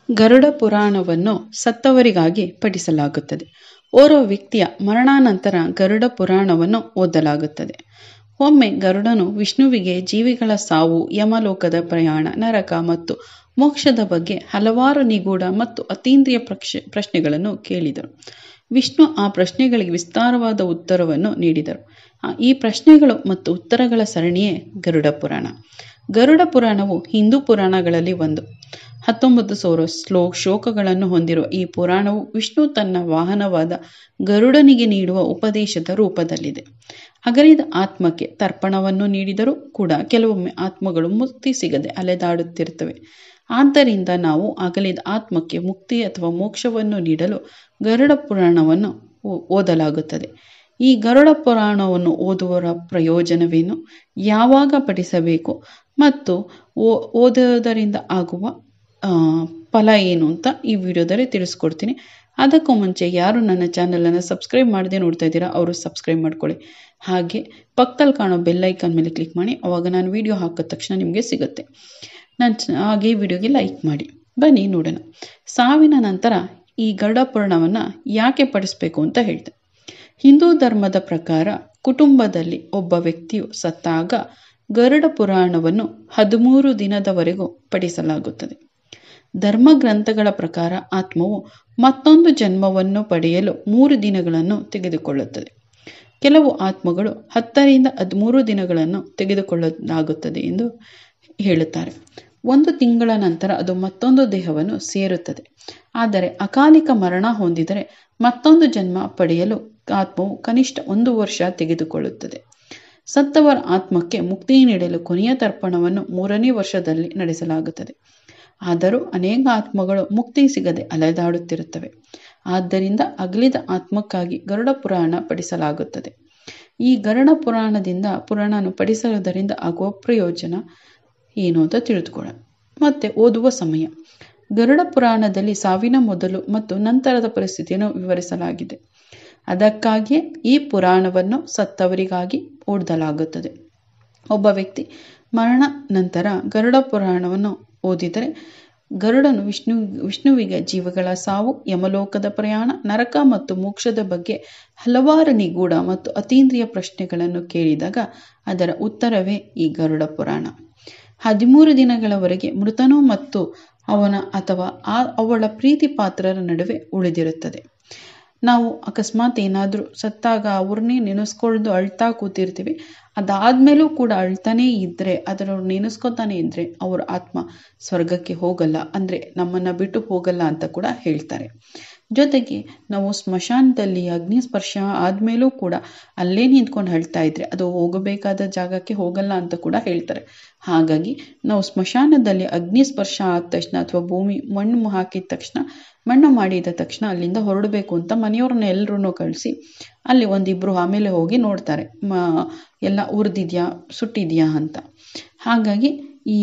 ಗರುಡ ಪುರಾಣವನ್ನು ಸತ್ತವರಿಗಾಗಿ ಪಠಿಸಲಾಗುತ್ತದೆ. ಓರ್ವ ವ್ಯಕ್ತಿಯ ಮರಣಾನಂತರ ಗರುಡ ಪುರಾಣವನ್ನು ಓದಲಾಗುತ್ತದೆ. ಒಮ್ಮೆ ಗರುಡನು ವಿಷ್ಣುವಿಗೆ ಜೀವಿಗಳ ಸಾವು, ಯಮಲೋಕದ ಪ್ರಯಾಣ, ನರಕ ಮತ್ತು ಮೋಕ್ಷದ ಬಗ್ಗೆ ಹಲವಾರು ನಿಗೂಢ ಮತ್ತು ಅತೀಂದ್ರಿಯ ಪ್ರಶ್ನೆಗಳನ್ನು ಕೇಳಿದರು. ವಿಷ್ಣು ಆ ಪ್ರಶ್ನೆಗಳಿಗೆ ವಿಸ್ತಾರವಾದ ಉತ್ತರವನ್ನು ನೀಡಿದರು. ಈ ಪ್ರಶ್ನೆಗಳು ಮತ್ತು ಉತ್ತರಗಳ ಸರಣಿಯೇ ಗರುಡ ಪುರಾಣ. ಗರುಡ ಪುರಾಣವು ಹಿಂದೂ ಪುರಾಣಗಳಲ್ಲಿ ಒಂದು. 19,000 ಶ್ಲೋಕಗಳನ್ನು ಹೊಂದಿರುವ ಈ ಪುರಾಣವು ವಿಷ್ಣು ತನ್ನ ವಾಹನವಾದ ಗರುಡನಿಗೆ ನೀಡುವ ಉಪದೇಶದ ರೂಪದಲ್ಲಿದೆ. ಅಗಲಿದ ಆತ್ಮಕ್ಕೆ ತರ್ಪಣವನ್ನು ನೀಡಿದರೂ ಕೂಡ ಕೆಲವೊಮ್ಮೆ ಆತ್ಮಗಳು ಮುಕ್ತಿ ಸಿಗದೆ ಅಲೆದಾಡುತ್ತಿರುತ್ತವೆ. ಆದ್ದರಿಂದ ನಾವು ಅಗಲಿದ ಆತ್ಮಕ್ಕೆ ಮುಕ್ತಿ ಅಥವಾ ಮೋಕ್ಷವನ್ನು ನೀಡಲು ಗರುಡ ಪುರಾಣವನ್ನು ಓದಲಾಗುತ್ತದೆ. ಈ ಗರುಡ ಪುರಾಣವನ್ನು ಓದುವರ ಪ್ರಯೋಜನವೇನು, ಯಾವಾಗ ಪಠಿಸಬೇಕು ಮತ್ತು ಓದೋದರಿಂದ ಆಗುವ ಫಲ ಏನು ಅಂತ ಈ ವಿಡಿಯೋದಲ್ಲಿ ತಿಳಿಸ್ಕೊಡ್ತೀನಿ. ಅದಕ್ಕೂ ಮುಂಚೆ ಯಾರು ನನ್ನ ಚಾನಲನ್ನು ಸಬ್ಸ್ಕ್ರೈಬ್ ಮಾಡದೆ ನೋಡ್ತಾ ಇದ್ದೀರಾ ಅವರು ಸಬ್ಸ್ಕ್ರೈಬ್ ಮಾಡ್ಕೊಳ್ಳಿ. ಹಾಗೆ ಪಕ್ಕದಲ್ಲಿ ಕಾಣೋ ಬೆಲ್ಲೈಕನ್ ಮೇಲೆ ಕ್ಲಿಕ್ ಮಾಡಿ, ಅವಾಗ ನಾನು ವಿಡಿಯೋ ಹಾಕಿದ ತಕ್ಷಣ ನಿಮಗೆ ಸಿಗುತ್ತೆ. ಹಾಗೆ ವಿಡಿಯೋಗೆ ಲೈಕ್ ಮಾಡಿ. ಬನ್ನಿ ನೋಡೋಣ. ಸಾವಿನ ನಂತರ ಈ ಗರುಡ ಪುರಾಣವನ್ನು ಯಾಕೆ ಪಠಿಸಬೇಕು ಅಂತ ಹೇಳ್ತೆ. ಹಿಂದೂ ಧರ್ಮದ ಪ್ರಕಾರ ಕುಟುಂಬದಲ್ಲಿ ಒಬ್ಬ ವ್ಯಕ್ತಿಯು ಸತ್ತಾಗ ಗರುಡ ಪುರಾಣವನ್ನು 13 ದಿನದವರೆಗೂ ಪಠಿಸಲಾಗುತ್ತದೆ. ಧರ್ಮ ಗ್ರಂಥಗಳ ಪ್ರಕಾರ ಆತ್ಮವು ಮತ್ತೊಂದು ಜನ್ಮವನ್ನು ಪಡೆಯಲು 3 ದಿನಗಳನ್ನು ತೆಗೆದುಕೊಳ್ಳುತ್ತದೆ. ಕೆಲವು ಆತ್ಮಗಳು 10ರಿಂದ 13 ದಿನಗಳನ್ನು ತೆಗೆದುಕೊಳ್ಳಲಾಗುತ್ತದೆ ಎಂದು ಹೇಳುತ್ತಾರೆ. 1 ತಿಂಗಳ ನಂತರ ಅದು ಮತ್ತೊಂದು ದೇಹವನ್ನು ಸೇರುತ್ತದೆ. ಆದರೆ ಅಕಾಲಿಕ ಮರಣ ಹೊಂದಿದರೆ ಮತ್ತೊಂದು ಜನ್ಮ ಪಡೆಯಲು ಆತ್ಮವು ಕನಿಷ್ಠ 1 ವರ್ಷ ತೆಗೆದುಕೊಳ್ಳುತ್ತದೆ. ಸತ್ತವರ ಆತ್ಮಕ್ಕೆ ಮುಕ್ತಿ ನೀಡಲು ಕೊನೆಯ ತರ್ಪಣವನ್ನು 3ನೇ ವರ್ಷದಲ್ಲಿ ನಡೆಸಲಾಗುತ್ತದೆ. ಆದರೂ ಅನೇಕ ಆತ್ಮಗಳು ಮುಕ್ತಿ ಸಿಗದೆ ಅಲೆದಾಡುತ್ತಿರುತ್ತವೆ. ಆದ್ದರಿಂದ ಅಗಲಿದ ಆತ್ಮಕ್ಕಾಗಿ ಗರುಡ ಪುರಾಣ ಪಠಿಸಲಾಗುತ್ತದೆ. ಈ ಗರುಡ ಪುರಾಣವನ್ನು ಪಠಿಸುವುದರಿಂದ ಆಗುವ ಪ್ರಯೋಜನ ಏನು ಅಂತ ತಿಳಿದುಕೊಳ್ಳೋಣ. ಮತ್ತೆ ಓದುವ ಸಮಯ. ಗರುಡ ಪುರಾಣದಲ್ಲಿ ಸಾವಿನ ಮೊದಲು ಮತ್ತು ನಂತರದ ಪರಿಸ್ಥಿತಿಯನ್ನು ವಿವರಿಸಲಾಗಿದೆ. ಅದಕ್ಕಾಗಿಯೇ ಈ ಪುರಾಣವನ್ನು ಸತ್ತವರಿಗಾಗಿ ಓದಲಾಗುತ್ತದೆ. ಒಬ್ಬ ವ್ಯಕ್ತಿ ಮರಣ ನಂತರ ಗರುಡ ಪುರಾಣವನ್ನು ಓದಿದರೆ ಗರುಡನು ವಿಷ್ಣುವಿಗೆ ಜೀವಗಳ ಸಾವು, ಯಮಲೋಕದ ಪ್ರಯಾಣ, ನರಕ ಮತ್ತು ಮೋಕ್ಷದ ಬಗ್ಗೆ ಹಲವಾರು ನಿಗೂಢ ಮತ್ತು ಅತೀಂದ್ರಿಯ ಪ್ರಶ್ನೆಗಳನ್ನು ಕೇಳಿದಾಗ ಅದರ ಉತ್ತರವೇ ಈ ಗರುಡ ಪುರಾಣ. 13 ದಿನಗಳವರೆಗೆ ಮೃತನು ಮತ್ತು ಅವನ ಅಥವಾ ಅವಳ ಪ್ರೀತಿ ಪಾತ್ರರ ನಡುವೆ ಉಳಿದಿರುತ್ತದೆ. ನಾವು ಅಕಸ್ಮಾತ್ ಏನಾದರೂ ಸತ್ತಾಗ ಅವ್ರನ್ನೇ ನೆನೆಸ್ಕೊಂಡು ಅಳ್ತಾ ಕೂತಿರ್ತೀವಿ. ಅದಾದ್ಮೇಲೂ ಕೂಡ ಅಳ್ತಾನೇ ಇದ್ರೆ, ಅದರ ನೆನೆಸ್ಕೊತಾನೆ ಇದ್ರೆ ಅವ್ರ ಆತ್ಮ ಸ್ವರ್ಗಕ್ಕೆ ಹೋಗಲ್ಲ, ಅಂದ್ರೆ ನಮ್ಮನ್ನ ಬಿಟ್ಟು ಹೋಗಲ್ಲ ಅಂತ ಕೂಡ ಹೇಳ್ತಾರೆ. ಜೊತೆಗೆ ನಾವು ಸ್ಮಶಾನದಲ್ಲಿ ಅಗ್ನಿ ಸ್ಪರ್ಶ ಆದ್ಮೇಲೂ ಕೂಡ ಅಲ್ಲೇ ನಿಂತ್ಕೊಂಡು ಅಳ್ತಾ ಇದ್ರೆ ಅದು ಹೋಗಬೇಕಾದ ಜಾಗಕ್ಕೆ ಹೋಗಲ್ಲ ಅಂತ ಕೂಡ ಹೇಳ್ತಾರೆ. ಹಾಗಾಗಿ ನಾವು ಸ್ಮಶಾನದಲ್ಲಿ ಅಗ್ನಿ ಸ್ಪರ್ಶ ಆದ ತಕ್ಷಣ ಅಥವಾ ಭೂಮಿ ಮಣ್ಣು ಹಾಕಿದ ತಕ್ಷಣ, ಮಣ್ಣು ಮಾಡಿದ ತಕ್ಷಣ ಅಲ್ಲಿಂದ ಹೊರಡಬೇಕು ಅಂತ ಮನೆಯವ್ರನ್ನ ಎಲ್ಲರೂ ಕಳಿಸಿ ಅಲ್ಲಿ 1-2 ಆಮೇಲೆ ಹೋಗಿ ನೋಡ್ತಾರೆ ಎಲ್ಲ ಉರಿದಿದ್ಯಾ ಸುಟ್ಟಿದ್ಯಾ ಅಂತ. ಹಾಗಾಗಿ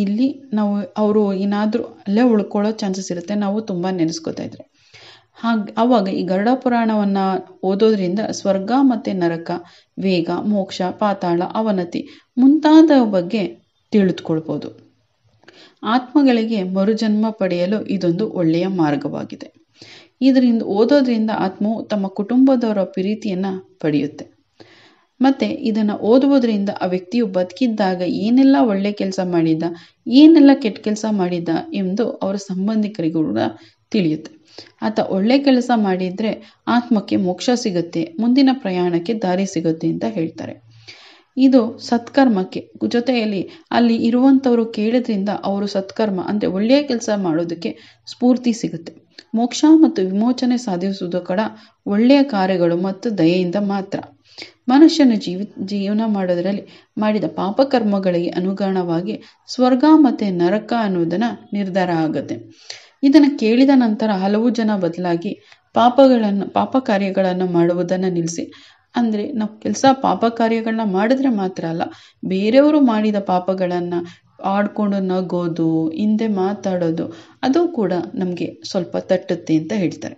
ಇಲ್ಲಿ ನಾವು ಅವರು ಏನಾದರೂ ಅಲ್ಲೇ ಉಳ್ಕೊಳ್ಳೋ ಚಾನ್ಸಸ್ ಇರುತ್ತೆ, ನಾವು ತುಂಬ ನೆನೆಸ್ಕೋತಾ ಇದ್ರೆ. ಆವಾಗ ಈ ಗರುಡ ಪುರಾಣವನ್ನ ಓದೋದ್ರಿಂದ ಸ್ವರ್ಗ ಮತ್ತೆ ನರಕ, ವೇಗ, ಮೋಕ್ಷ, ಪಾತಾಳ, ಅವನತಿ ಮುಂತಾದ ಬಗ್ಗೆ ತಿಳಿದುಕೊಳ್ಬೋದು. ಆತ್ಮಗಳಿಗೆ ಮರುಜನ್ಮ ಪಡೆಯಲು ಇದೊಂದು ಒಳ್ಳೆಯ ಮಾರ್ಗವಾಗಿದೆ. ಇದರಿಂದ ಓದೋದ್ರಿಂದ ಆತ್ಮವು ತಮ್ಮ ಕುಟುಂಬದವರ ಪ್ರೀತಿಯನ್ನ ಪಡೆಯುತ್ತೆ. ಮತ್ತೆ ಇದನ್ನ ಓದುವುದರಿಂದ ಆ ವ್ಯಕ್ತಿಯು ಬದುಕಿದ್ದಾಗ ಏನೆಲ್ಲ ಒಳ್ಳೆ ಕೆಲಸ ಮಾಡಿದ್ದ, ಏನೆಲ್ಲ ಕೆಟ್ಟ ಕೆಲಸ ಮಾಡಿದ್ದ ಎಂದು ಅವರ ಸಂಬಂಧಿಕರಿಗೂ ಕೂಡ ತಿಳಿಯುತ್ತೆ. ಆತ ಒಳ್ಳೆ ಕೆಲಸ ಮಾಡಿದ್ರೆ ಆತ್ಮಕ್ಕೆ ಮೋಕ್ಷ ಸಿಗುತ್ತೆ, ಮುಂದಿನ ಪ್ರಯಾಣಕ್ಕೆ ದಾರಿ ಸಿಗುತ್ತೆ ಅಂತ ಹೇಳ್ತಾರೆ. ಇದು ಸತ್ಕರ್ಮಕ್ಕೆ ಜೊತೆಯಲ್ಲಿ ಅಲ್ಲಿ ಇರುವಂಥವರು ಕೇಳೋದ್ರಿಂದ ಅವರು ಸತ್ಕರ್ಮ ಅಂದ್ರೆ ಒಳ್ಳೆಯ ಕೆಲಸ ಮಾಡೋದಕ್ಕೆ ಸ್ಫೂರ್ತಿ ಸಿಗುತ್ತೆ. ಮೋಕ್ಷ ಮತ್ತು ವಿಮೋಚನೆ ಸಾಧಿಸುವುದು ಕೂಡ ಒಳ್ಳೆಯ ಕಾರ್ಯಗಳು ಮತ್ತು ದಯೆಯಿಂದ ಮಾತ್ರ. ಮನುಷ್ಯನ ಜೀವನ ಮಾಡೋದರಲ್ಲಿ ಮಾಡಿದ ಪಾಪಕರ್ಮಗಳಿಗೆ ಅನುಗುಣವಾಗಿ ಸ್ವರ್ಗ ಮತ್ತೆ ನರಕ ಅನ್ನೋದನ್ನ ನಿರ್ಧಾರ ಆಗುತ್ತೆ. ಇದನ್ನು ಕೇಳಿದ ನಂತರ ಹಲವು ಜನ ಬದಲಾಗಿ ಪಾಪ ಕಾರ್ಯಗಳನ್ನು ಮಾಡುವುದನ್ನು ನಿಲ್ಲಿಸಿ, ಅಂದ್ರೆ ನಾವು ಪಾಪ ಕಾರ್ಯಗಳನ್ನ ಮಾಡಿದ್ರೆ ಮಾತ್ರ ಅಲ್ಲ, ಬೇರೆಯವರು ಮಾಡಿದ ಪಾಪಗಳನ್ನ ಆಡ್ಕೊಂಡು ನಗೋದು, ಹಿಂದೆ ಮಾತಾಡೋದು ಅದು ಕೂಡ ನಮಗೆ ಸ್ವಲ್ಪ ತಟ್ಟುತ್ತೆ ಅಂತ ಹೇಳ್ತಾರೆ.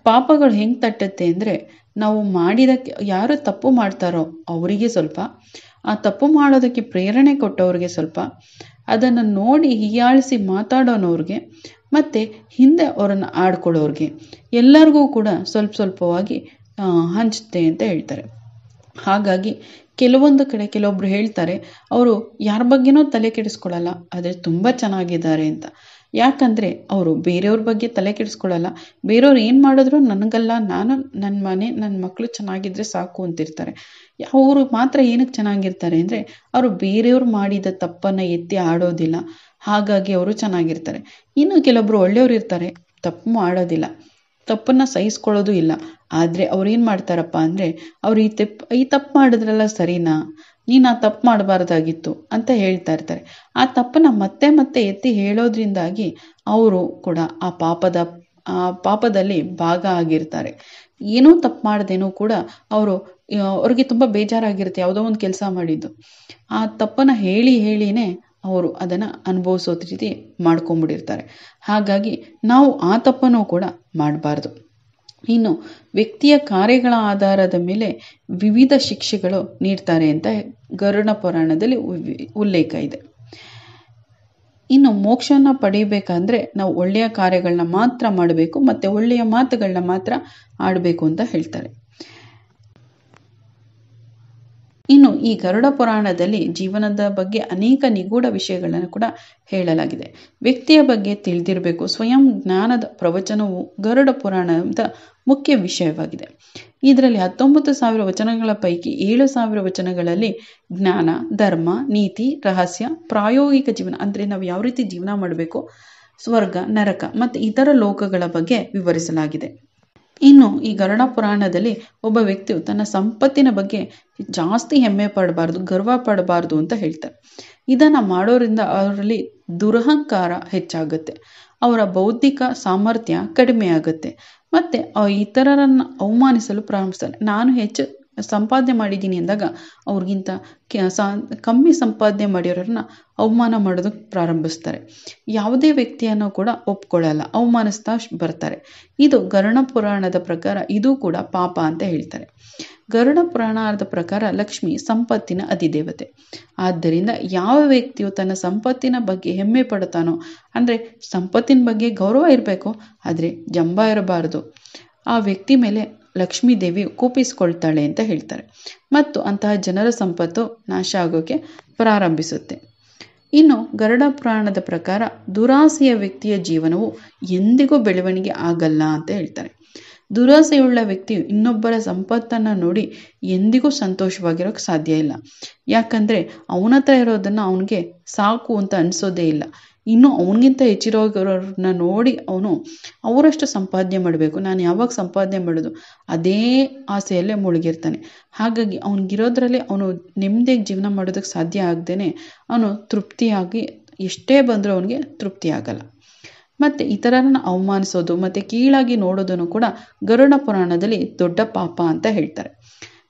ಪಾಪಗಳು ಹೆಂಗ್ ತಟ್ಟುತ್ತೆ ಅಂದ್ರೆ, ನಾವು ಯಾರು ತಪ್ಪು ಮಾಡ್ತಾರೋ ಅವರಿಗೆ ಸ್ವಲ್ಪ, ಆ ತಪ್ಪು ಮಾಡೋದಕ್ಕೆ ಪ್ರೇರಣೆ ಕೊಟ್ಟವ್ರಿಗೆ ಸ್ವಲ್ಪ, ಅದನ್ನು ನೋಡಿ ಹೀಯಾಳಿಸಿ ಮಾತಾಡೋನವ್ರಿಗೆ ಮತ್ತು ಹಿಂದೆ ಅವರನ್ನು ಆಡ್ಕೊಳ್ಳೋರಿಗೆ ಎಲ್ಲರಿಗೂ ಕೂಡ ಸ್ವಲ್ಪ ಸ್ವಲ್ಪವಾಗಿ ಹಂಚುತ್ತೆ ಅಂತ ಹೇಳ್ತಾರೆ. ಹಾಗಾಗಿ ಕೆಲವೊಂದು ಕಡೆ ಕೆಲವೊಬ್ರು ಹೇಳ್ತಾರೆ ಅವರು ಯಾರ ಬಗ್ಗೆನೂ ತಲೆ ಕೆಡಿಸ್ಕೊಳ್ಳಲ್ಲ, ಆದರೆ ತುಂಬ ಚೆನ್ನಾಗಿದ್ದಾರೆ ಅಂತ. ಯಾಕಂದರೆ ಅವರು ಬೇರೆಯವ್ರ ಬಗ್ಗೆ ತಲೆ ಕೆಡಿಸ್ಕೊಳ್ಳಲ್ಲ, ಬೇರೆಯವ್ರು ಏನು ಮಾಡಿದ್ರು ನನಗಲ್ಲ, ನಾನು ನನ್ನ ಮನೆ ನನ್ನ ಮಕ್ಕಳು ಚೆನ್ನಾಗಿದ್ದರೆ ಸಾಕು ಅಂತಿರ್ತಾರೆ. ಅವರು ಮಾತ್ರ ಏನಕ್ಕೆ ಚೆನ್ನಾಗಿರ್ತಾರೆ ಅಂದರೆ ಅವರು ಬೇರೆಯವ್ರು ಮಾಡಿದ ತಪ್ಪನ್ನು ಎತ್ತಿ ಆಡೋದಿಲ್ಲ, ಹಾಗಾಗಿ ಅವರು ಚೆನ್ನಾಗಿರ್ತಾರೆ. ಇನ್ನು ಕೆಲವೊಬ್ರು ಒಳ್ಳೆಯವರು ಇರ್ತಾರೆ, ತಪ್ಪು ಮಾಡೋದಿಲ್ಲ, ತಪ್ಪನ್ನು ಸಹಿಸ್ಕೊಳ್ಳೋದು ಇಲ್ಲ. ಆದರೆ ಅವ್ರು ಏನು ಮಾಡ್ತಾರಪ್ಪ ಅಂದರೆ ಅವ್ರು ಈ ತಪ್ಪು ಮಾಡಿದ್ರಲ್ಲ ಸರಿನಾ, ನೀನು ಆ ತಪ್ಪು ಮಾಡಬಾರ್ದಾಗಿತ್ತು ಅಂತ ಹೇಳ್ತಾ ಇರ್ತಾರೆ. ಆ ತಪ್ಪನ್ನು ಮತ್ತೆ ಮತ್ತೆ ಎತ್ತಿ ಹೇಳೋದ್ರಿಂದಾಗಿ ಅವರು ಕೂಡ ಆ ಪಾಪದಲ್ಲಿ ಭಾಗ ಆಗಿರ್ತಾರೆ. ಏನೂ ತಪ್ಪು ಮಾಡ್ದೇನೂ ಕೂಡ ಅವ್ರಿಗೆ ತುಂಬ ಬೇಜಾರಾಗಿರುತ್ತೆ ಯಾವುದೋ ಒಂದು ಕೆಲಸ ಮಾಡಿದ್ದು. ಆ ತಪ್ಪನ್ನು ಹೇಳಿನೇ ಅವರು ಅದನ್ನು ಅನುಭವಿಸೋ ರೀತಿ ಮಾಡ್ಕೊಂಡ್ಬಿಟ್ಟಿರ್ತಾರೆ. ಹಾಗಾಗಿ ನಾವು ಆ ತಪ್ಪನ್ನು ಕೂಡ ಮಾಡಬಾರ್ದು. ಇನ್ನು ವ್ಯಕ್ತಿಯ ಕಾರ್ಯಗಳ ಆಧಾರದ ಮೇಲೆ ವಿವಿಧ ಶಿಕ್ಷೆಗಳು ನೀಡ್ತಾರೆ ಅಂತ ಗರುಡ ಪುರಾಣದಲ್ಲಿ ಉಲ್ಲೇಖ ಇದೆ. ಇನ್ನು ಮೋಕ್ಷನ ಪಡೆಯಬೇಕಂದ್ರೆ ನಾವು ಒಳ್ಳೆಯ ಕಾರ್ಯಗಳನ್ನ ಮಾತ್ರ ಮಾಡಬೇಕು ಮತ್ತು ಒಳ್ಳೆಯ ಮಾತುಗಳನ್ನ ಮಾತ್ರ ಆಡಬೇಕು ಅಂತ ಹೇಳ್ತಾರೆ. ಇನ್ನು ಈ ಗರುಡ ಪುರಾಣದಲ್ಲಿ ಜೀವನದ ಬಗ್ಗೆ ಅನೇಕ ನಿಗೂಢ ವಿಷಯಗಳನ್ನು ಕೂಡ ಹೇಳಲಾಗಿದೆ. ವ್ಯಕ್ತಿಯ ಬಗ್ಗೆ ತಿಳಿದಿರಬೇಕು. ಸ್ವಯಂ ಜ್ಞಾನದ ಪ್ರವಚನವು ಗರುಡ ಪುರಾಣದ ಮುಖ್ಯ ವಿಷಯವಾಗಿದೆ. ಇದರಲ್ಲಿ 19,000 ವಚನಗಳ ಪೈಕಿ 7,000 ವಚನಗಳಲ್ಲಿ ಜ್ಞಾನ, ಧರ್ಮ, ನೀತಿ, ರಹಸ್ಯ, ಪ್ರಾಯೋಗಿಕ ಜೀವನ ಅಂದರೆ ನಾವು ಯಾವ ರೀತಿ ಜೀವನ ಮಾಡಬೇಕು, ಸ್ವರ್ಗ, ನರಕ ಮತ್ತು ಇತರ ಲೋಕಗಳ ಬಗ್ಗೆ ವಿವರಿಸಲಾಗಿದೆ. ಇನ್ನು ಈ ಗರುಡ ಪುರಾಣದಲ್ಲಿ ಒಬ್ಬ ವ್ಯಕ್ತಿಯು ತನ್ನ ಸಂಪತ್ತಿನ ಬಗ್ಗೆ ಜಾಸ್ತಿ ಹೆಮ್ಮೆ ಪಡಬಾರ್ದು, ಗರ್ವ ಪಡಬಾರ್ದು ಅಂತ ಹೇಳ್ತಾರೆ. ಇದನ್ನು ಮಾಡೋದ್ರಿಂದ ಅವರಲ್ಲಿ ದುರಹಂಕಾರ ಹೆಚ್ಚಾಗುತ್ತೆ, ಅವರ ಬೌದ್ಧಿಕ ಸಾಮರ್ಥ್ಯ ಕಡಿಮೆ ಆಗುತ್ತೆ ಮತ್ತು ಇತರರನ್ನು ಅವಮಾನಿಸಲು ಪ್ರಾರಂಭಿಸ್ತಾರೆ. ನಾನು ಹೆಚ್ಚು ಸಂಪಾದನೆ ಮಾಡಿದ್ದೀನಿ ಅಂದಾಗ ಅವ್ರಿಗಿಂತ ಕಮ್ಮಿ ಸಂಪಾದನೆ ಮಾಡಿರೋರನ್ನ ಅವಮಾನ ಮಾಡೋದಕ್ಕೆ ಪ್ರಾರಂಭಿಸ್ತಾರೆ. ಯಾವುದೇ ವ್ಯಕ್ತಿಯನ್ನು ಕೂಡ ಒಪ್ಕೊಳ್ಳಲ್ಲ, ಅವಮಾನಿಸ್ತಾ ಬರ್ತಾರೆ. ಇದು ಗರುಡ ಪುರಾಣದ ಪ್ರಕಾರ ಇದು ಕೂಡ ಪಾಪ ಅಂತ ಹೇಳ್ತಾರೆ. ಗರುಡ ಪುರಾಣದ ಪ್ರಕಾರ ಲಕ್ಷ್ಮಿ ಸಂಪತ್ತಿನ ಅಧಿದೇವತೆ. ಆದ್ದರಿಂದ ಯಾವ ವ್ಯಕ್ತಿಯು ತನ್ನ ಸಂಪತ್ತಿನ ಬಗ್ಗೆ ಹೆಮ್ಮೆ ಪಡ್ತಾನೋ, ಅಂದರೆ ಸಂಪತ್ತಿನ ಬಗ್ಗೆ ಗೌರವ ಇರಬೇಕು ಆದರೆ ಜಂಬ ಇರಬಾರದು, ಆ ವ್ಯಕ್ತಿ ಮೇಲೆ ಲಕ್ಷ್ಮೀ ದೇವಿಯು ಕೋಪಿಸ್ಕೊಳ್ತಾಳೆ ಅಂತ ಹೇಳ್ತಾರೆ ಮತ್ತು ಅಂತಹ ಜನರ ಸಂಪತ್ತು ನಾಶ ಆಗೋಕ್ಕೆ ಪ್ರಾರಂಭಿಸುತ್ತೆ. ಇನ್ನು ಗರುಡ ಪುರಾಣದ ಪ್ರಕಾರ ದುರಾಸೆಯ ವ್ಯಕ್ತಿಯ ಜೀವನವು ಎಂದಿಗೂ ಬೆಳವಣಿಗೆ ಆಗಲ್ಲ ಅಂತ ಹೇಳ್ತಾರೆ. ದುರಾಸೆಯುಳ್ಳ ವ್ಯಕ್ತಿಯು ಇನ್ನೊಬ್ಬರ ಸಂಪತ್ತನ್ನು ನೋಡಿ ಎಂದಿಗೂ ಸಂತೋಷವಾಗಿರೋಕ್ಕೆ ಸಾಧ್ಯ ಇಲ್ಲ. ಯಾಕಂದರೆ ಅವನ ಹತ್ರ ಇರೋದನ್ನು ಅವನಿಗೆ ಸಾಕು ಅಂತ ಅನಿಸೋದೇ ಇಲ್ಲ. ಇನ್ನು ಅವನಿಗಿಂತ ಹೆಚ್ಚಿರೋರನ್ನ ನೋಡಿ ಅವನು ಅವರಷ್ಟು ಸಂಪಾದನೆ ಮಾಡಬೇಕು, ನಾನು ಯಾವಾಗ ಸಂಪಾದನೆ ಮಾಡೋದು ಅದೇ ಆಸೆಯಲ್ಲೇ ಮುಳುಗಿರ್ತಾನೆ. ಹಾಗಾಗಿ ಅವನಿಗಿರೋದ್ರಲ್ಲಿ ಅವನು ನೆಮ್ಮದಿಯಾಗಿ ಜೀವನ ಮಾಡೋದಕ್ಕೆ ಸಾಧ್ಯ ಆಗದೇನೆ ಅವನು ತೃಪ್ತಿಯಾಗಿ ಎಷ್ಟೇ ಬಂದರೂ ಅವನಿಗೆ ತೃಪ್ತಿ ಆಗಲ್ಲ. ಮತ್ತು ಇತರರನ್ನು ಅವಮಾನಿಸೋದು ಮತ್ತು ಕೀಳಾಗಿ ನೋಡೋದನ್ನು ಕೂಡ ಗರುಡ ಪುರಾಣದಲ್ಲಿ ದೊಡ್ಡ ಪಾಪ ಅಂತ ಹೇಳ್ತಾರೆ.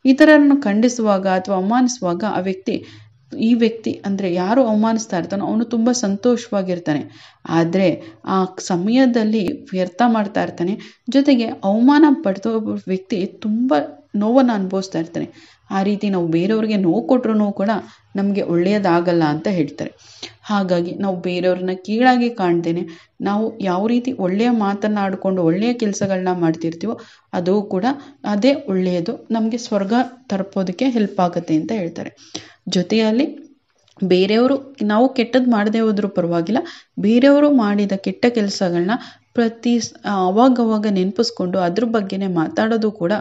ಇತರರನ್ನು ಖಂಡಿಸುವಾಗ ಅಥವಾ ಅವಮಾನಿಸುವಾಗ ಈ ವ್ಯಕ್ತಿ ಅಂದರೆ ಯಾರು ಅವಮಾನಿಸ್ತಾ ಇರ್ತಾನೋ ಅವನು ತುಂಬ ಸಂತೋಷವಾಗಿರ್ತಾನೆ, ಆದರೆ ಆ ಸಮಯದಲ್ಲಿ ವ್ಯರ್ಥ ಮಾಡ್ತಾ ಇರ್ತಾನೆ. ಜೊತೆಗೆ ಅವಮಾನ ಪಡೆದ ವ್ಯಕ್ತಿ ತುಂಬ ನೋವನ್ನು ಅನುಭವಿಸ್ತಾ ಇರ್ತಾನೆ. ಆ ರೀತಿ ನಾವು ಬೇರೆಯವ್ರಿಗೆ ನೋವು ಕೊಟ್ಟರು ಕೂಡ ನಮಗೆ ಒಳ್ಳೆಯದಾಗಲ್ಲ ಅಂತ ಹೇಳ್ತಾರೆ. ಹಾಗಾಗಿ ನಾವು ಬೇರೆಯವ್ರನ್ನ ಕೀಳಾಗಿ ಕಾಣ್ತೇನೆ, ನಾವು ಯಾವ ರೀತಿ ಒಳ್ಳೆಯ ಮಾತನ್ನಾಡಿಕೊಂಡು ಒಳ್ಳೆಯ ಕೆಲಸಗಳನ್ನ ಮಾಡ್ತಿರ್ತೀವೋ ಅದು ಕೂಡ ಅದೇ ಒಳ್ಳೆಯದು, ನಮಗೆ ಸ್ವರ್ಗ ತಲುಪೋದಕ್ಕೆ ಹೆಲ್ಪ್ ಆಗುತ್ತೆ ಅಂತ ಹೇಳ್ತಾರೆ. ಜೊತೆಯಲ್ಲಿ ಬೇರೆಯವರು ನಾವು ಕೆಟ್ಟದ್ದು ಮಾಡದೇ ಹೋದ್ರೂ ಪರವಾಗಿಲ್ಲ, ಬೇರೆಯವರು ಮಾಡಿದ ಕೆಟ್ಟ ಕೆಲಸಗಳನ್ನ ಅವಾಗವಾಗ ನೆನಪಿಸ್ಕೊಂಡು ಅದ್ರ ಬಗ್ಗೆನೇ ಮಾತಾಡೋದು ಕೂಡ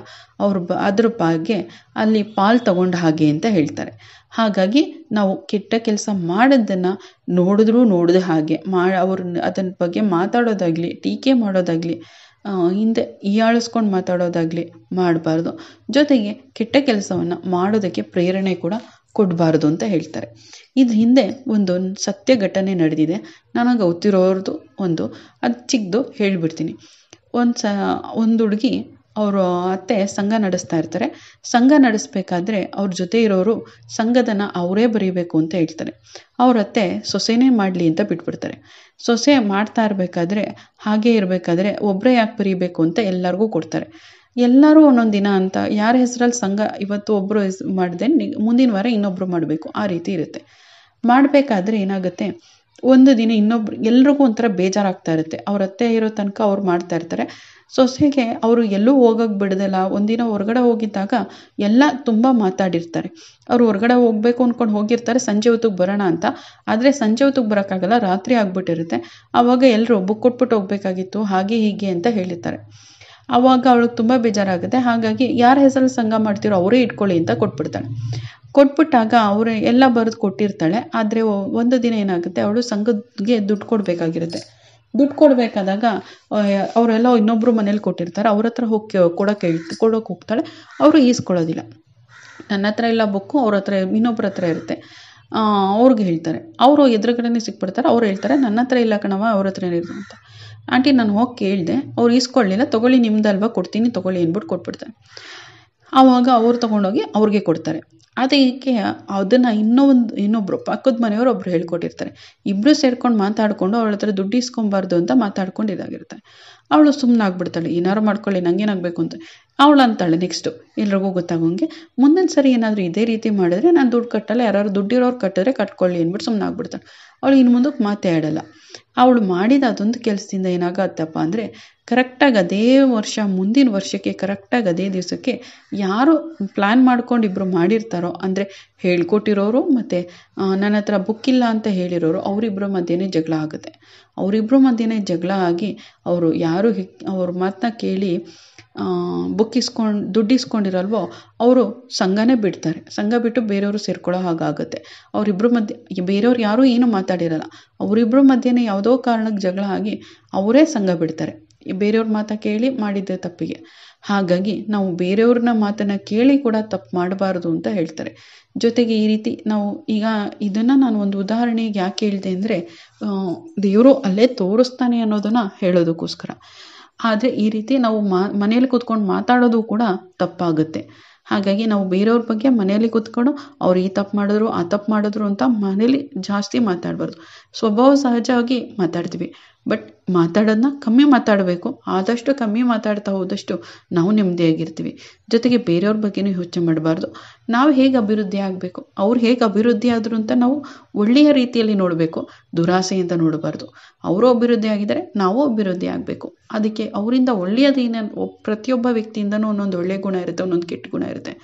ಅದ್ರ ಬಗ್ಗೆ ಅಲ್ಲಿ ಪಾಲು ತಗೊಂಡ ಹಾಗೆ ಅಂತ ಹೇಳ್ತಾರೆ. ಹಾಗಾಗಿ ನಾವು ಕೆಟ್ಟ ಕೆಲಸ ಮಾಡೋದನ್ನು ನೋಡಿದ ಹಾಗೆ ಅದನ್ನ ಬಗ್ಗೆ ಮಾತಾಡೋದಾಗಲಿ, ಟೀಕೆ ಮಾಡೋದಾಗಲಿ, ಹಿಂದೆ ಹೀಯಾಳಿಸ್ಕೊಂಡು ಮಾತಾಡೋದಾಗಲಿ ಮಾಡಬಾರ್ದು. ಜೊತೆಗೆ ಕೆಟ್ಟ ಕೆಲಸವನ್ನು ಮಾಡೋದಕ್ಕೆ ಪ್ರೇರಣೆ ಕೂಡ ಕೊಡಬಾರ್ದು ಅಂತ ಹೇಳ್ತಾರೆ. ಇದು ಹಿಂದೆ ಒಂದು ಸತ್ಯ ಘಟನೆ ನಡೆದಿದೆ, ನನಗೆ ಗೊತ್ತಿರೋರ್ದು ಅದು ಚಿಕ್ಕದು ಹೇಳಿಬಿಡ್ತೀನಿ. ಒಂದು ಹುಡುಗಿ ಅವರು ಅತ್ತೆ ಸಂಘ ನಡೆಸ್ತಾ ಇರ್ತಾರೆ. ಸಂಘ ನಡೆಸಬೇಕಾದ್ರೆ ಅವ್ರ ಜೊತೆ ಇರೋರು ಸಂಘದನ ಅವರೇ ಬರೀಬೇಕು ಅಂತ ಹೇಳ್ತಾರೆ. ಅವ್ರ ಅತ್ತೆ ಸೊಸೆನೇ ಮಾಡಲಿ ಅಂತ ಬಿಟ್ಬಿಡ್ತಾರೆ. ಸೊಸೆ ಮಾಡ್ತಾ ಇರಬೇಕಾದ್ರೆ ಹಾಗೇ ಇರಬೇಕಾದ್ರೆ ಒಬ್ಬರೇ ಯಾಕೆ ಬರೀಬೇಕು ಅಂತ ಎಲ್ಲರಿಗೂ ಕೊಡ್ತಾರೆ. ಎಲ್ಲರೂ ಒಂದೊಂದು ದಿನ ಅಂತ ಯಾರ ಹೆಸರಲ್ಲಿ ಸಂಘ ಇವತ್ತು ಒಬ್ಬರು ಮಾಡಿದೆ ಮುಂದಿನ ವಾರ ಇನ್ನೊಬ್ಬರು ಮಾಡಬೇಕು, ಆ ರೀತಿ ಇರುತ್ತೆ. ಮಾಡಬೇಕಾದ್ರೆ ಏನಾಗುತ್ತೆ, ಒಂದು ದಿನ ಎಲ್ರಿಗೂ ಒಂಥರ ಬೇಜಾರಾಗ್ತಾ ಇರುತ್ತೆ. ಅವ್ರ ಅತ್ತೆ ಇರೋ ತನಕ ಅವ್ರು ಮಾಡ್ತಾ ಇರ್ತಾರೆ. ಸೊಸೆಗೆ ಅವರು ಎಲ್ಲೂ ಹೋಗೋಕ್ಕೆ ಬಿಡೋದಿಲ್ಲ. ಒಂದಿನ ಹೊರಗಡೆ ಹೋಗಿದ್ದಾಗ ಎಲ್ಲ ತುಂಬ ಮಾತಾಡಿರ್ತಾರೆ. ಅವರು ಹೊರಗಡೆ ಹೋಗಬೇಕು ಅಂದ್ಕೊಂಡು ಹೋಗಿರ್ತಾರೆ ಸಂಜೆ ಹೊತ್ತಿಗೆ ಬರೋಣ ಅಂತ. ಆದರೆ ಸಂಜೆ ಹೊತ್ತಿಗೆ ಬರೋಕ್ಕಾಗಲ್ಲ, ರಾತ್ರಿ ಆಗಿಬಿಟ್ಟಿರುತ್ತೆ. ಆವಾಗ ಎಲ್ಲರೂ ಬುಕ್ ಕೊಟ್ಬಿಟ್ಟು ಹೋಗಬೇಕಾಗಿತ್ತು, ಹಾಗೆ ಹೀಗೆ ಅಂತ ಹೇಳಿರ್ತಾರೆ. ಆವಾಗ ಅವಳಿಗೆ ತುಂಬ ಬೇಜಾರಾಗುತ್ತೆ. ಹಾಗಾಗಿ ಯಾರ ಹೆಸರಲ್ಲಿ ಸಂಘ ಮಾಡ್ತೀರೋ ಅವರೇ ಇಟ್ಕೊಳ್ಳಿ ಅಂತ ಕೊಟ್ಬಿಡ್ತಾಳೆ. ಕೊಟ್ಬಿಟ್ಟಾಗ ಅವರು ಎಲ್ಲ ಬರೆದು ಕೊಟ್ಟಿರ್ತಾಳೆ. ಆದರೆ ಒಂದು ದಿನ ಏನಾಗುತ್ತೆ, ಅವಳು ಸಂಘಕ್ಕೆ ದುಡ್ಡು ಕೊಡಬೇಕಾಗಿರುತ್ತೆ. ದುಡ್ಡು ಕೊಡಬೇಕಾದಾಗ ಅವರೆಲ್ಲ ಇನ್ನೊಬ್ಬರು ಮನೇಲಿ ಕೊಟ್ಟಿರ್ತಾರೆ. ಅವ್ರ ಹತ್ರ ಹೋಗಿ ಕೊಡೋಕೆ ಹೋಗ್ತಾಳೆ. ಅವರು ಈಸ್ಕೊಳ್ಳೋದಿಲ್ಲ. ನನ್ನ ಹತ್ರ ಇಲ್ಲ ಬುಕ್ಕು, ಅವ್ರ ಹತ್ರ ಇನ್ನೊಬ್ಬರ ಹತ್ರ ಇರುತ್ತೆ. ಅವ್ರಿಗೆ ಹೇಳ್ತಾರೆ. ಅವರು ಎದುರುಗಡೆನೇ ಸಿಕ್ಬಿಡ್ತಾರೆ. ಅವ್ರು ಹೇಳ್ತಾರೆ, ನನ್ನ ಹತ್ರ ಇಲ್ಲ ಕಣವ, ಅವ್ರ ಹತ್ರ ಇರೋದು ಅಂತ. ಆಂಟಿ ನಾನು ಹೋಗಿ ಕೇಳಿದೆ, ಅವ್ರು ಈಸ್ಕೊಳ್ಳಿಲ್ಲ. ತೊಗೊಳ್ಳಿ, ನಿಮ್ದಲ್ವಾ, ಕೊಡ್ತೀನಿ ತೊಗೊಳ್ಳಿ ಅಂದ್ಬಿಟ್ಟು ಕೊಟ್ಬಿಡ್ತಾರೆ. ಆವಾಗ ಅವ್ರು ತೊಗೊಂಡೋಗಿ ಅವ್ರಿಗೆ ಕೊಡ್ತಾರೆ. ಅದಕ್ಕೆ ಅದನ್ನು ಇನ್ನೊಬ್ಬರು ಪಕ್ಕದ ಮನೆಯವರು ಒಬ್ರು ಹೇಳ್ಕೊಟ್ಟಿರ್ತಾರೆ. ಇಬ್ಬರು ಸೇರ್ಕೊಂಡು ಮಾತಾಡಿಕೊಂಡು ಅವಳ ಹತ್ರ ದುಡ್ಡು ಇಸ್ಕೊಬಾರ್ದು ಅಂತ ಮಾತಾಡ್ಕೊಂಡು ಇದಾಗಿರ್ತಾರೆ. ಅವಳು ಸುಮ್ಮನಾಗ್ಬಿಡ್ತಾಳೆ, ಏನಾರು ಮಾಡ್ಕೊಳ್ಳಿ, ನಂಗೇನಾಗಬೇಕು ಅಂತ. ಅವಳು ಅಂತಾಳೆ ನೆಕ್ಸ್ಟು ಎಲ್ರಿಗೂ ಗೊತ್ತಾಗೋಂಗೆ, ಮುಂದಿನ ಸರಿ ಏನಾದರೂ ಇದೇ ರೀತಿ ಮಾಡಿದ್ರೆ ನಾನು ದುಡ್ಡು ಕಟ್ಟಲ್ಲ, ಯಾರು ದುಡ್ಡಿರೋರು ಕಟ್ಟಿದ್ರೆ ಕಟ್ಕೊಳ್ಳಿ ಅಂದ್ಬಿಟ್ಟು ಸುಮ್ಮನಾಗ್ಬಿಡ್ತಾಳೆ. ಅವಳು ಇನ್ನು ಮುಂದಕ್ಕೆ ಮಾತೇ ಆಡಲ್ಲ. ಅವಳು ಮಾಡಿದ ಅದೊಂದು ಕೆಲಸದಿಂದ ಏನಾಗತ್ತಪ್ಪ ಅಂದರೆ, ಕರೆಕ್ಟಾಗಿ ಅದೇ ವರ್ಷ ಮುಂದಿನ ವರ್ಷಕ್ಕೆ ಕರೆಕ್ಟಾಗಿ ಅದೇ ದಿವಸಕ್ಕೆ ಯಾರು ಪ್ಲ್ಯಾನ್ ಮಾಡ್ಕೊಂಡು ಇಬ್ಬರು ಮಾಡಿರ್ತಾರೋ, ಅಂದರೆ ಹೇಳ್ಕೊಟ್ಟಿರೋರು ಮತ್ತು ನನ್ನ ಹತ್ರ ಬುಕ್ ಇಲ್ಲ ಅಂತ ಹೇಳಿರೋರು, ಅವರಿಬ್ಬರ ಮಧ್ಯೆನೇ ಜಗಳ ಆಗುತ್ತೆ. ಅವರಿಬ್ಬರ ಮಧ್ಯೆನೇ ಜಗಳ ಆಗಿ ಅವರು ಯಾರು ಅವ್ರ ಮಾತನ್ನ ಕೇಳಿ ದುಡ್ಡು ಇಸ್ಕೊಂಡಿರಲ್ವೋ ಅವರು ಸಂಘನೇ ಬಿಡ್ತಾರೆ. ಸಂಘ ಬಿಟ್ಟು ಬೇರೆಯವರು ಸೇರ್ಕೊಳ್ಳೋ ಹಾಗಾಗುತ್ತೆ. ಅವರಿಬ್ಬರ ಮಧ್ಯೆ ಬೇರೆಯವ್ರು ಯಾರೂ ಏನೂ ಮಾತಾಡಿರಲ್ಲ. ಅವರಿಬ್ಬರ ಮಧ್ಯೆನೇ ಯಾವುದೋ ಕಾರಣಕ್ಕೆ ಜಗಳ ಆಗಿ ಅವರೇ ಸಂಘ ಬಿಡ್ತಾರೆ, ಬೇರೆಯವ್ರ ಮಾತಾ ಕೇಳಿ ಮಾಡಿದ್ದ ತಪ್ಪಿಗೆ. ಹಾಗಾಗಿ ನಾವು ಬೇರೆಯವ್ರನ್ನ ಮಾತನ್ನು ಕೇಳಿ ಕೂಡ ತಪ್ಪು ಮಾಡಬಾರ್ದು ಅಂತ ಹೇಳ್ತಾರೆ. ಜೊತೆಗೆ ಈ ರೀತಿ ನಾವು ಈಗ ಇದನ್ನು ನಾನು ಒಂದು ಉದಾಹರಣೆಗೆ ಯಾಕೆ ಹೇಳಿದೆ ಅಂದರೆ, ದೇವರು ಅಲ್ಲೇ ತೋರಿಸ್ತಾನೆ ಅನ್ನೋದನ್ನು ಹೇಳೋದಕ್ಕೋಸ್ಕರ. ಆದರೆ ಈ ರೀತಿ ನಾವು ಮನೆಯಲ್ಲಿ ಕೂತ್ಕೊಂಡು ಮಾತಾಡೋದು ಕೂಡ ತಪ್ಪಾಗುತ್ತೆ. ಹಾಗಾಗಿ ನಾವು ಬೇರೆಯವ್ರ ಬಗ್ಗೆ ಮನೆಯಲ್ಲಿ ಕೂತ್ಕೊಂಡು ಅವ್ರು ಈ ತಪ್ಪು ಮಾಡಿದ್ರು ಆ ತಪ್ಪು ಮಾಡಿದ್ರು ಅಂತ ಮನೇಲಿ ಜಾಸ್ತಿ ಮಾತಾಡಬಾರ್ದು. ಸ್ವಭಾವ ಸಹಜವಾಗಿ ಮಾತಾಡ್ತೀವಿ, ಬಟ್ ಮಾತಾಡೋದನ್ನ ಕಮ್ಮಿ ಮಾತಾಡಬೇಕು. ಆದಷ್ಟು ಕಮ್ಮಿ ಮಾತಾಡ್ತಾ ಹೋದಷ್ಟು ನಾವು ನೆಮ್ಮದಿಯಾಗಿರ್ತೀವಿ. ಜೊತೆಗೆ ಬೇರೆಯವ್ರ ಬಗ್ಗೆನೂ ಯೋಚನೆ ಮಾಡಬಾರ್ದು. ನಾವು ಹೇಗೆ ಅಭಿವೃದ್ಧಿ ಆಗಬೇಕು, ಅವ್ರು ಹೇಗೆ ಅಭಿವೃದ್ಧಿ ಆದರು ಅಂತ ನಾವು ಒಳ್ಳೆಯ ರೀತಿಯಲ್ಲಿ ನೋಡಬೇಕು, ದುರಾಸೆಯಿಂದ ನೋಡಬಾರ್ದು. ಅವರು ಅಭಿವೃದ್ಧಿ ಆಗಿದ್ದಾರೆ, ನಾವು ಅಭಿವೃದ್ಧಿ ಆಗಬೇಕು. ಅದಕ್ಕೆ ಅವರಿಂದ ಒಳ್ಳೆಯದೇನು, ಪ್ರತಿಯೊಬ್ಬ ವ್ಯಕ್ತಿಯಿಂದನೂ ಒಂದೊಂದು ಒಳ್ಳೆಯ ಗುಣ ಇರುತ್ತೆ, ಒಂದೊಂದು ಕೆಟ್ಟ ಗುಣ ಇರುತ್ತೆ.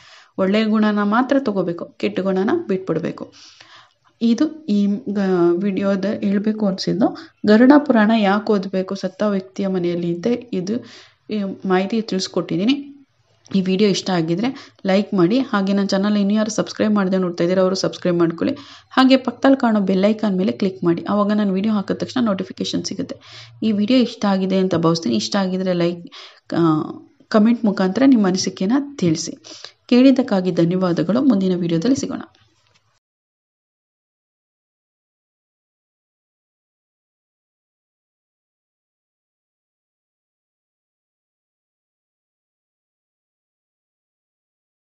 ಒಳ್ಳೆಯ ಗುಣನ ಮಾತ್ರ ತಗೋಬೇಕು, ಕೆಟ್ಟ ಗುಣನ ಬಿಟ್ಬಿಡ್ಬೇಕು. ಇದು ಈ ವಿಡಿಯೋದ ಹೇಳಬೇಕು ಅನಿಸಿದ್ದು. ಗರುಡ ಪುರಾಣ ಯಾಕೆ ಓದಬೇಕು ಸತ್ತ ವ್ಯಕ್ತಿಯ ಮನೆಯಲ್ಲಿ ಅಂತ ಇದು ಮಾಹಿತಿ ತಿಳಿಸ್ಕೊಟ್ಟಿದ್ದೀನಿ. ಈ ವಿಡಿಯೋ ಇಷ್ಟ ಆಗಿದ್ರೆ ಲೈಕ್ ಮಾಡಿ. ಹಾಗೆ ನನ್ನ ಚಾನಲ್ ಇನ್ನೂ ಯಾರು ಸಬ್ಸ್ಕ್ರೈಬ್ ಮಾಡದೆ ನೋಡ್ತಾ ಇದ್ದೀರಾ ಅವರು ಸಬ್ಸ್ಕ್ರೈಬ್ ಮಾಡ್ಕೊಳ್ಳಿ. ಹಾಗೆ ಪಕ್ಕದಲ್ಲಿ ಕಾಣೋ ಬೆಲ್ಲೈಕಾನ್ ಮೇಲೆ ಕ್ಲಿಕ್ ಮಾಡಿ, ಆವಾಗ ನಾನು ವಿಡಿಯೋ ಹಾಕಿದ ತಕ್ಷಣ ನೋಟಿಫಿಕೇಶನ್ ಸಿಗುತ್ತೆ. ಈ ವಿಡಿಯೋ ಇಷ್ಟ ಆಗಿದೆ ಅಂತ ಭಾವಿಸ್ತೀನಿ. ಇಷ್ಟ ಆಗಿದ್ರೆ ಲೈಕ್, ಕಮೆಂಟ್ ಮುಖಾಂತರ ನಿಮ್ಮ ಅನಿಸಿಕೆನ ತಿಳಿಸಿ. ಕೇಳಿದ್ದಕ್ಕಾಗಿ ಧನ್ಯವಾದಗಳು. ಮುಂದಿನ ವಿಡಿಯೋದಲ್ಲಿ ಸಿಗೋಣ.